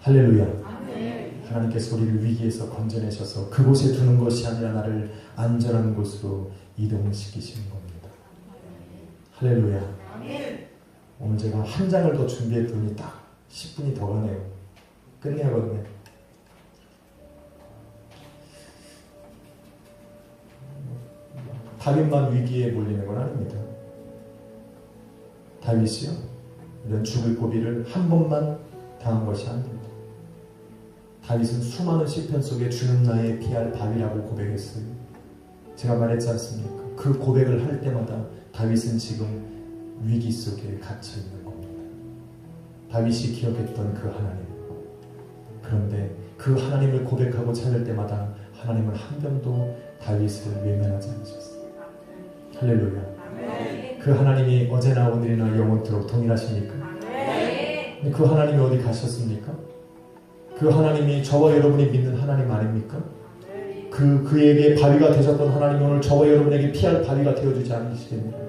할렐루야. 아멘. 하나님께서 우리를 위기에서 건져내셔서 그곳에 두는 것이 아니라 나를 안전한 곳으로 이동시키시는 겁니다. 할렐루야. 아멘. 오늘 제가 한 장을 더 준비했더니 딱 10분이 더 가네요. 끝내야겠네. 다윗만 위기에 몰리는 건 아닙니다. 다윗이요, 이런 죽을 고비를 한 번만 당한 것이 아닙니다. 다윗은 수많은 시편 속에 주는 나의 피할 바위라고 고백했어요. 제가 말했지 않습니까? 그 고백을 할 때마다 다윗은 지금 위기 속에 갇혀 있는 겁니다. 다윗이 기억했던 그 하나님. 그런데 그 하나님을 고백하고 찾을 때마다 하나님은 한 번도 다윗을 외면하지 않으셨어요. 할렐루야. 아멘. 그 하나님이 어제나 오늘이나 영원토록 동일하십니까? 아멘. 그 하나님이 어디 가셨습니까? 그 하나님이 저와 여러분이 믿는 하나님 아닙니까? 그에게 바위가 되셨던 하나님이 오늘 저와 여러분에게 피할 바위가 되어주지 않으시겠나요?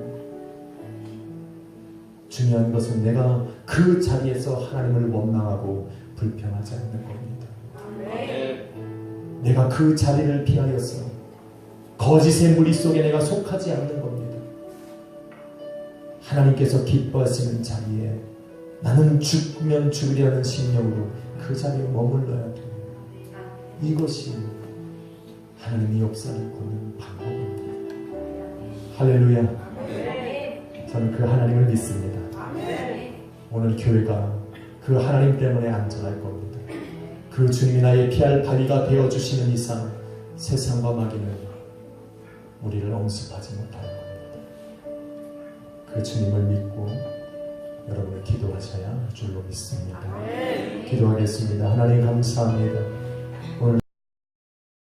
중요한 것은 내가 그 자리에서 하나님을 원망하고 불평하지 않는 겁니다. 내가 그 자리를 피하여서 거짓의 무리 속에 내가 속하지 않는 겁니다. 하나님께서 기뻐하시는 자리에 나는 죽으면 죽으려는 심령으로 그 자리에 머물러야 돼요. 이것이 하나님이 역사를 보는 방법입니다. 할렐루야. 저는 그 하나님을 믿습니다. 오늘 교회가 그 하나님 때문에 안전할 겁니다. 그 주님이 나의 피할 바위가 되어주시는 이상 세상과 마귀는 우리를 엄습하지 못할 겁니다. 그 주님을 믿고 여러분을 기도하셔야 할 줄로 믿습니다. 기도하겠습니다. 하나님 감사합니다. 오늘